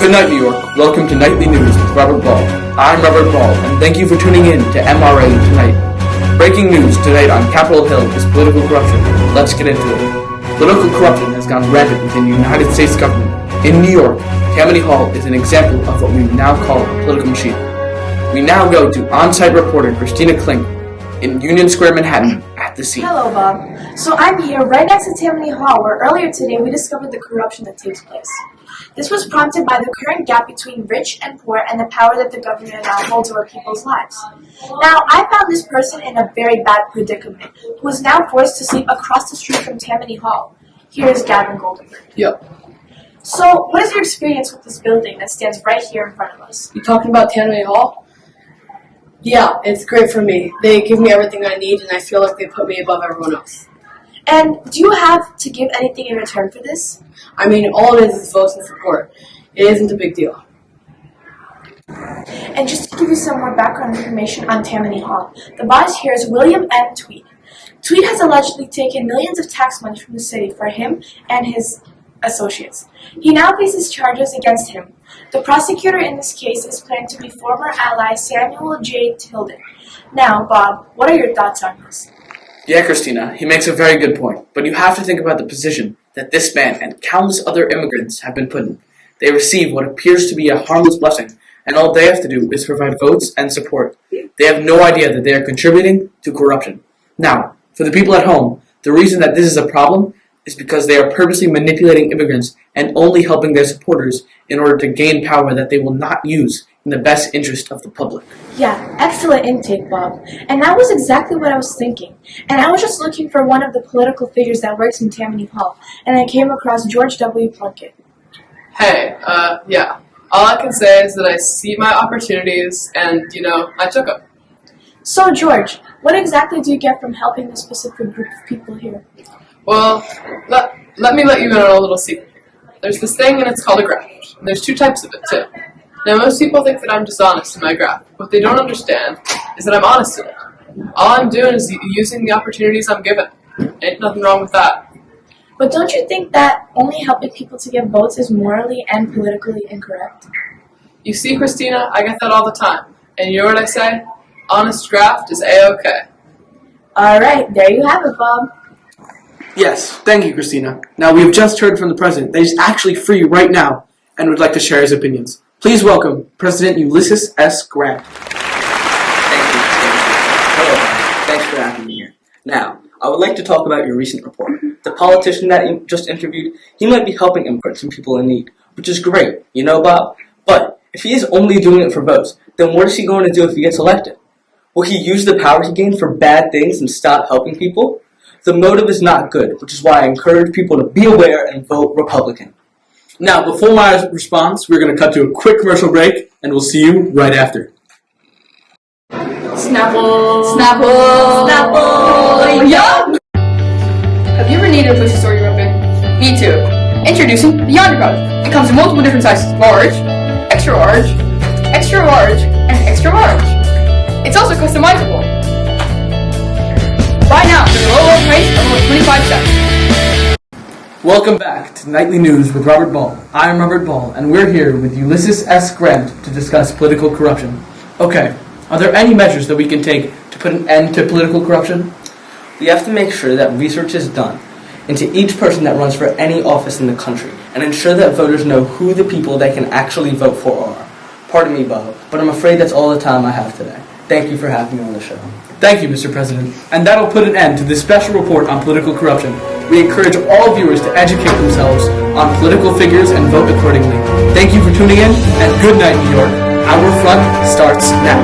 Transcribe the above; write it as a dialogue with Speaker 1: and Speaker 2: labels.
Speaker 1: Good night, New York. Welcome to Nightly News with Robert Ball. I'm Robert Ball, and thank you for tuning in to MRA Tonight. Breaking news tonight on Capitol Hill is political corruption. Let's get into it. Political corruption has gone rampant within the United States government. In New York, Tammany Hall is an example of what we now call a political machine. We now go to on-site reporter Christina Klink in Union Square, Manhattan, at the scene.
Speaker 2: Hello, Bob. So I'm here right next to Tammany Hall, where earlier today we discovered the corruption that takes place. This was prompted by the current gap between rich and poor and the power that the government now holds over people's lives. Now, I found this person in a very bad predicament, who is now forced to sleep across the street from Tammany Hall. Here is Gavin Goldenberg.
Speaker 3: Yep.
Speaker 2: So, what is your experience with this building that stands right here in front of us?
Speaker 3: You talking about Tammany Hall? Yeah, it's great for me. They give me everything I need, and I feel like they put me above everyone else.
Speaker 2: And do you have to give anything in return for this?
Speaker 3: I mean, all it is votes and support. It isn't a big deal.
Speaker 2: And just to give you some more background information on Tammany Hall, the boss here is William M. Tweed. Tweed has allegedly taken millions of tax money from the city for him and his associates. He now faces charges against him. The prosecutor in this case is planned to be former ally Samuel J. Tilden. Now, Bob, what are your thoughts on this?
Speaker 1: Yeah, Christina, he makes a very good point, but you have to think about the position that this man and countless other immigrants have been put in. They receive what appears to be a harmless blessing, and all they have to do is provide votes and support. They have no idea that they are contributing to corruption. Now, for the people at home, the reason that this is a problem is because they are purposely manipulating immigrants and only helping their supporters in order to gain power that they will not use in the best interest of the public.
Speaker 2: Yeah, excellent intake, Bob. And that was exactly what I was thinking. And I was just looking for one of the political figures that works in Tammany Hall, and I came across George W. Plunkett.
Speaker 4: Hey, yeah. All I can say is that I see my opportunities, and, I took them.
Speaker 2: So, George, what exactly do you get from helping this specific group of people here?
Speaker 4: Well, let me let you in on a little secret here. There's this thing, and it's called a graft. And there's two types of it, too. Now, most people think that I'm dishonest in my graft. What they don't understand is that I'm honest in it. All I'm doing is using the opportunities I'm given. Ain't nothing wrong with that.
Speaker 2: But don't you think that only helping people to get votes is morally and politically incorrect?
Speaker 4: You see, Christina, I get that all the time. And you know what I say? Honest graft is A-okay.
Speaker 2: All right, there you have it, Bob.
Speaker 1: Yes, thank you, Christina. Now, we have just heard from the president that he's actually free right now and would like to share his opinions. Please welcome President Ulysses S. Grant.
Speaker 5: Thank you. Hello, thanks for having me here. Now, I would like to talk about your recent report. The politician that you just interviewed, he might be helping immigrants and people in need, which is great, Bob? But if he is only doing it for votes, then what is he going to do if he gets elected? Will he use the power he gained for bad things and stop helping people? The motive is not good, which is why I encourage people to be aware and vote Republican.
Speaker 1: Now, before my response, we're going to cut to a quick commercial break, and we'll see you right after.
Speaker 3: Snapple! Snapple! Snapple! Yup! Have you ever needed a push to store your own bin? Me too. Introducing the Yonder product. It comes in multiple different sizes: large, extra large, extra large, and extra large. It's also customizable. Buy now for the low price of only 25 cents.
Speaker 1: Welcome back to Nightly News with Robert Ball. I'm Robert Ball, and we're here with Ulysses S. Grant to discuss political corruption. Okay, are there any measures that we can take to put an end to political corruption?
Speaker 5: We have to make sure that research is done into each person that runs for any office in the country and ensure that voters know who the people they can actually vote for are. Pardon me, Bob, but I'm afraid that's all the time I have today. Thank you for having me on the show.
Speaker 1: Thank you, Mr. President. And that'll put an end to this special report on political corruption. We encourage all viewers to educate themselves on political figures and vote accordingly. Thank you for tuning in, and good night, New York. Our Front starts now.